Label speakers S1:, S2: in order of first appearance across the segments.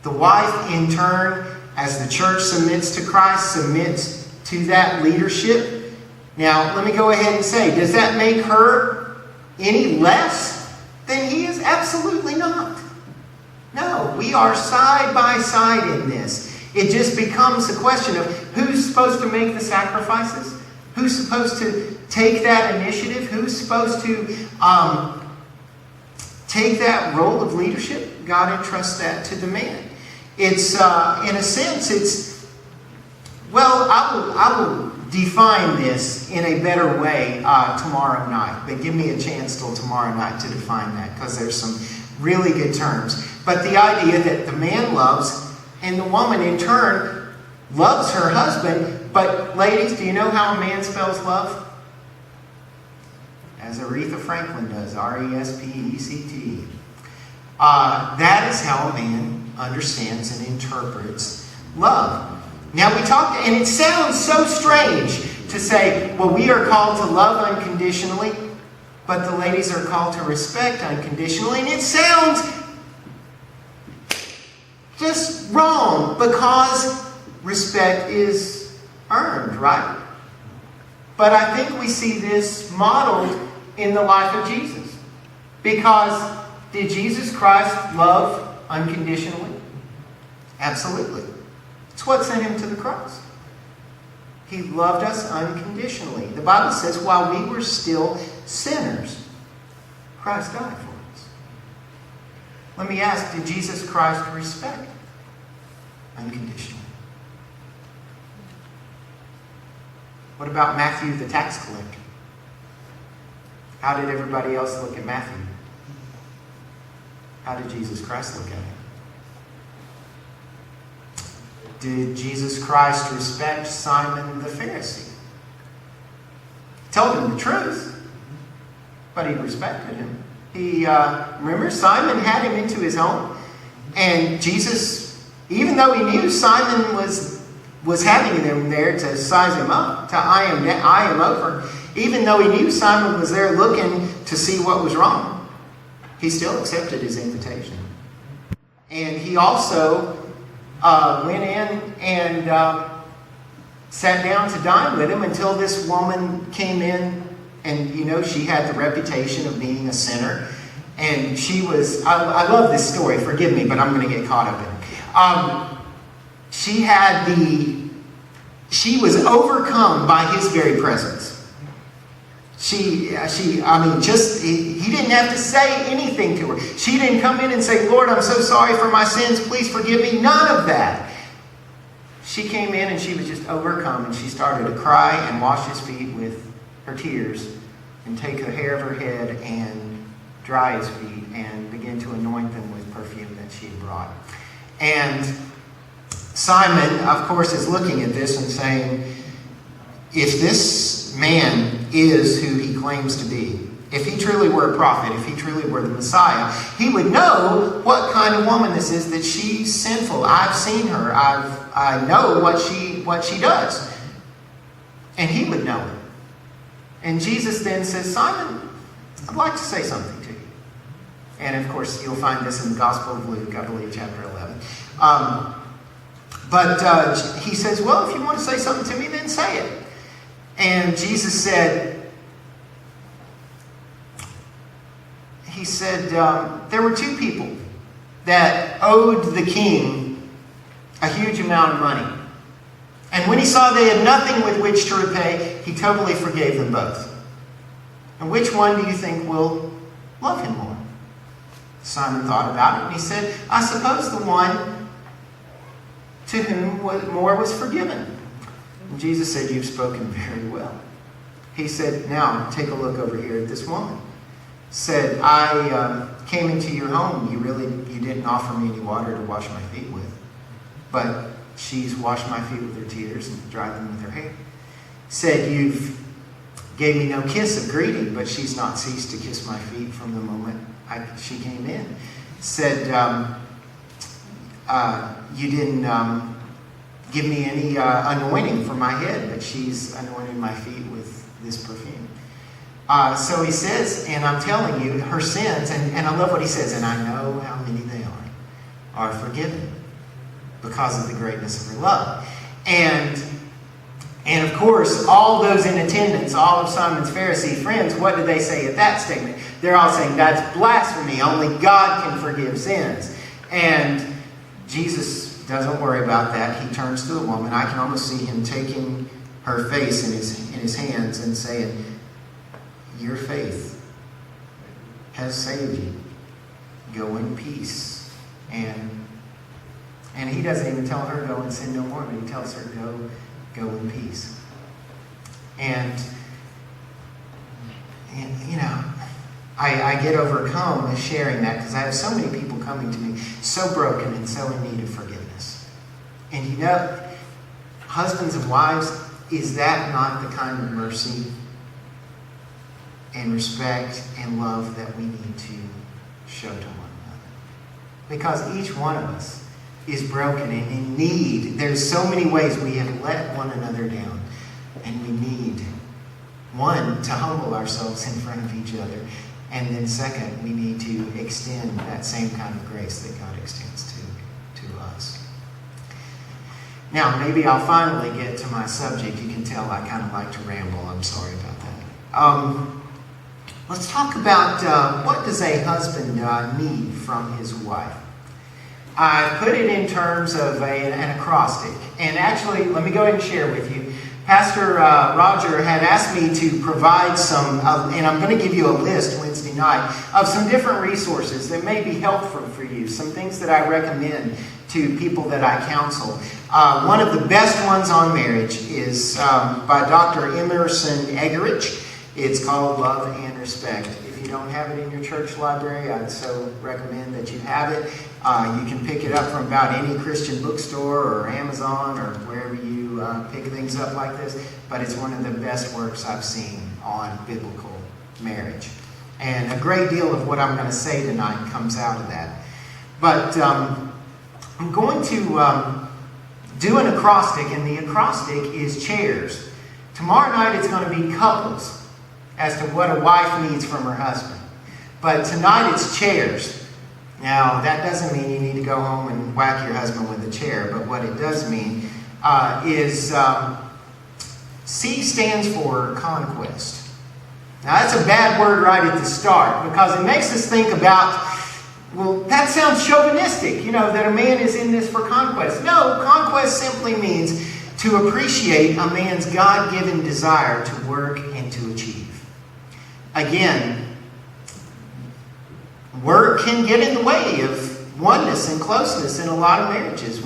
S1: The wife, in turn, as the church submits to Christ, submits to that leadership. Now, let me go ahead and say, does that make her any less than he is? Absolutely not. No, we are side by side in this. It just becomes a question of who's supposed to make the sacrifices? Who's supposed to take that initiative? Who's supposed to take that role of leadership? God entrusts that to the man. It's, in a sense, it's, well, I will define this in a better way tomorrow night. But give me a chance till tomorrow night to define that, because there's some really good terms. But the idea that the man loves and the woman in turn loves her husband. But ladies, do you know how a man spells love? As Aretha Franklin does, R-E-S-P-E-C-T. That is how a man understands and interprets love. Now we talked, and it sounds so strange to say, well, we are called to love unconditionally, but the ladies are called to respect unconditionally. And it sounds just wrong, because respect is earned, right? But I think we see this modeled in the life of Jesus. Because did Jesus Christ love unconditionally? Absolutely. It's what sent him to the cross. He loved us unconditionally. The Bible says while we were still sinners, Christ died for us. Let me ask, did Jesus Christ respect unconditionally? What about Matthew the tax collector? How did everybody else look at Matthew? How did Jesus Christ look at him? Did Jesus Christ respect Simon the Pharisee? Told him the truth, but he respected him. Remember, Simon had him into his home, and Jesus, even though he knew Simon was having him there to size him up, to eye him over, even though he knew Simon was there looking to see what was wrong, he still accepted his invitation. And he also went in and sat down to dine with him until this woman came in. And, you know, she had the reputation of being a sinner. And she was, I love this story, forgive me, but I'm going to get caught up in it. She was overcome by his very presence. He didn't have to say anything to her. She didn't come in and say, Lord, I'm so sorry for my sins, please forgive me. None of that. She came in and she was just overcome, and she started to cry and wash his feet with her tears and take the hair of her head and dry his feet and begin to anoint them with perfume that she had brought. And Simon, of course, is looking at this and saying, if this man is who he claims to be, if he truly were a prophet, if he truly were the Messiah, he would know what kind of woman this is, that she's sinful. I've seen her. I know what she does. And he would know it. And Jesus then says, Simon, I'd like to say something to you. And of course, you'll find this in the Gospel of Luke, I believe, chapter 11. But he says, well, if you want to say something to me, then say it. And Jesus said, there were two people that owed the king a huge amount of money. And when he saw they had nothing with which to repay, he totally forgave them both. And which one do you think will love him more? Simon thought about it, and he said, I suppose the one to whom more was forgiven. And Jesus said, you've spoken very well. He said, now take a look over here at this woman. Said, I came into your home. You didn't offer me any water to wash my feet with. But she's washed my feet with her tears and dried them with her hair. Said, you've gave me no kiss of greeting, but she's not ceased to kiss my feet from the moment she came in. Said, you didn't give me any anointing for my head, but she's anointed my feet with this perfume. So he says, and I'm telling you, her sins, and I love what he says, and I know how many they are forgiven. because of the greatness of her love. And of course, all those in attendance, all of Simon's Pharisee friends, what did they say at that statement? They're all saying, that's blasphemy. Only God can forgive sins. And Jesus doesn't worry about that. He turns to the woman. I can almost see him taking her face in his hands and saying, your faith has saved you. Go in peace. And he doesn't even tell her, go and sin no more, but he tells her, go in peace. And you know, I get overcome with sharing that because I have so many people coming to me so broken and so in need of forgiveness. And you know, husbands and wives, is that not the kind of mercy and respect and love that we need to show to one another? Because each one of us is broken and in need. There's so many ways we have let one another down. And we need, one, to humble ourselves in front of each other. And then second, we need to extend that same kind of grace that God extends to us. Now, maybe I'll finally get to my subject. You can tell I kind of like to ramble. I'm sorry about that. Let's talk about what does a husband need from his wife. I put it in terms of an acrostic. And actually, let me go ahead and share with you. Pastor Roger had asked me to provide some, and I'm going to give you a list Wednesday night, of some different resources that may be helpful for you. Some things that I recommend to people that I counsel. One of the best ones on marriage is by Dr. Emerson Eggerichs. It's called Love and Respect. If you don't have it in your church library, I'd so recommend that you have it. You can pick it up from about any Christian bookstore or Amazon or wherever you pick things up like this. But it's one of the best works I've seen on biblical marriage. And a great deal of what I'm going to say tonight comes out of that. But I'm going to do an acrostic, and the acrostic is chairs. Tomorrow night it's going to be couples as to what a wife needs from her husband. But tonight it's chairs. Now, that doesn't mean you need to go home and whack your husband with a chair, but what it does mean is C stands for conquest. Now, that's a bad word right at the start because it makes us think about, well, that sounds chauvinistic, that a man is in this for conquest. No, conquest simply means to appreciate a man's God-given desire to work and to achieve. Again, work can get in the way of oneness and closeness in a lot of marriages.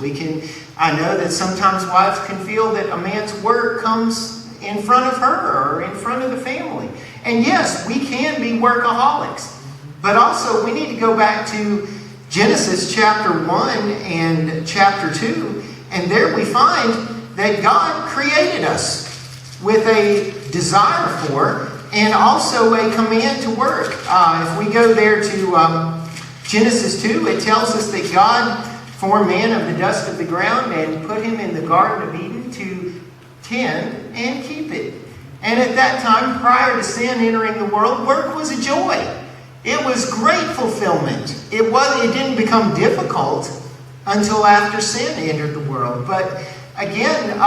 S1: I know that sometimes wives can feel that a man's work comes in front of her or in front of the family. And yes, we can be workaholics. But also, we need to go back to Genesis chapter 1 and chapter 2. And there we find that God created us with a desire for and also a command to work. If we go there to Genesis 2, it tells us that God formed man of the dust of the ground and put him in the Garden of Eden to tend and keep it. And at that time, prior to sin entering the world, work was a joy. It was great fulfillment. It didn't become difficult until after sin entered the world. But again,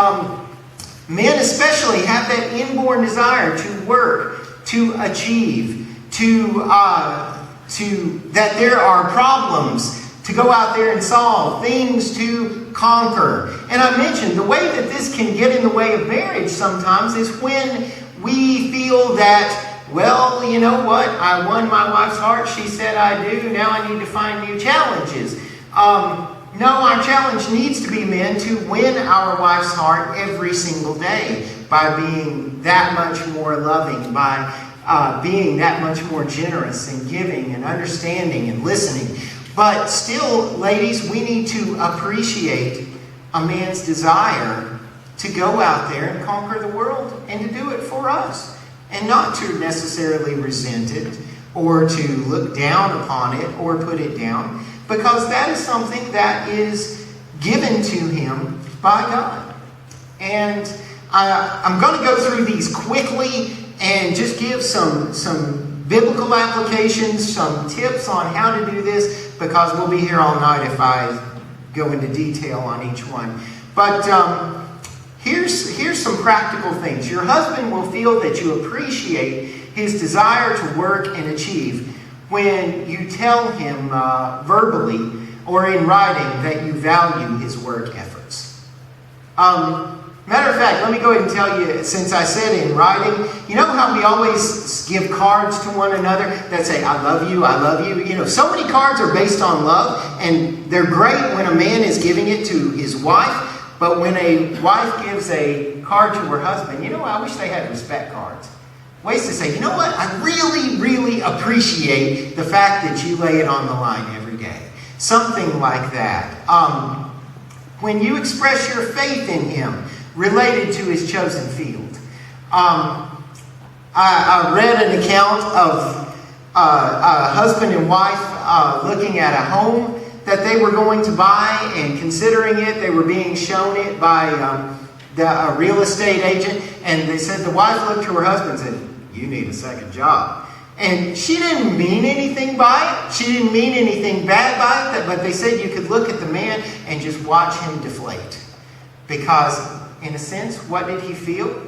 S1: men especially have that inborn desire to work, to achieve, that there are problems to go out there and solve, things to conquer. And I mentioned the way that this can get in the way of marriage sometimes is when we feel that, well, you know what, I won my wife's heart, she said I do, now I need to find new challenges. No, our challenge needs to be, men, to win our wife's heart every single day by being that much more loving, by being that much more generous and giving and understanding and listening. But still, ladies, we need to appreciate a man's desire to go out there and conquer the world and to do it for us. And not to necessarily resent it or to look down upon it or put it down. Because that is something that is given to him by God. And I'm going to go through these quickly and just give some biblical applications, some tips on how to do this, because we'll be here all night if I go into detail on each one. But here's some practical things. Your husband will feel that you appreciate his desire to work and achieve when you tell him verbally or in writing that you value his work efforts. Matter of fact, let me go ahead and tell you, since I said in writing, you know how we always give cards to one another that say, I love you, I love you. You know, so many cards are based on love, and they're great when a man is giving it to his wife, but when a wife gives a card to her husband, you know, I wish they had respect cards. Ways to say, you know what, I really, really appreciate the fact that you lay it on the line every day. Something like that. When you express your faith in him, related to his chosen field. I read an account of a husband and wife looking at a home that they were going to buy and considering it. They were being shown it by a real estate agent, and they said the wife looked to her husband and said, you need a second job. And she didn't mean anything by it. She didn't mean anything bad by it, but they said you could look at the man and just watch him deflate. Because in a sense, what did he feel?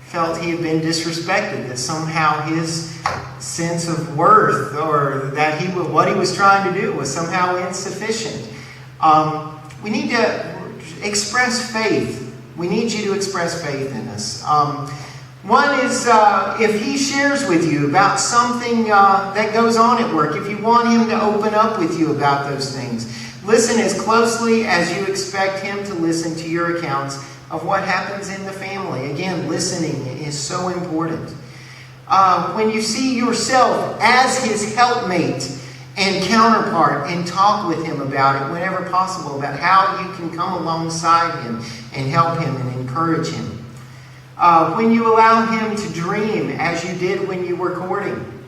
S1: Felt he had been disrespected, that somehow his sense of worth or that what he was trying to do was somehow insufficient. We need to express faith. We need you to express faith in us. One is if he shares with you about something that goes on at work, if you want him to open up with you about those things, listen as closely as you expect him to listen to your accounts of what happens in the family. Again, listening is so important. When you see yourself as his helpmate and counterpart, and talk with him about it whenever possible, about how you can come alongside him and help him and encourage him. When you allow him to dream as you did when you were courting.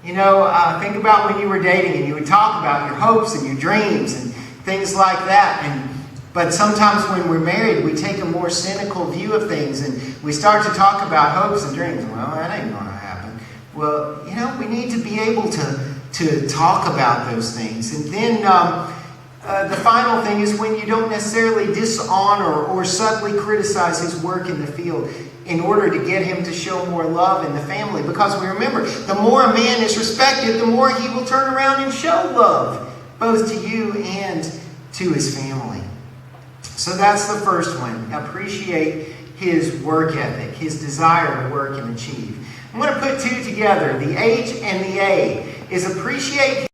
S1: You know, think about when you were dating and you would talk about your hopes and your dreams and things like that. But sometimes when we're married, we take a more cynical view of things and we start to talk about hopes and dreams. Well, that ain't going to happen. Well, you know, we need to be able to talk about those things. And then the final thing is when you don't necessarily dishonor or subtly criticize his work in the field in order to get him to show more love in the family. Because we remember, the more a man is respected, the more he will turn around and show love, both to you and to his family. So that's the first one. Appreciate his work ethic, his desire to work and achieve. I'm going to put two together. The H and the A is appreciate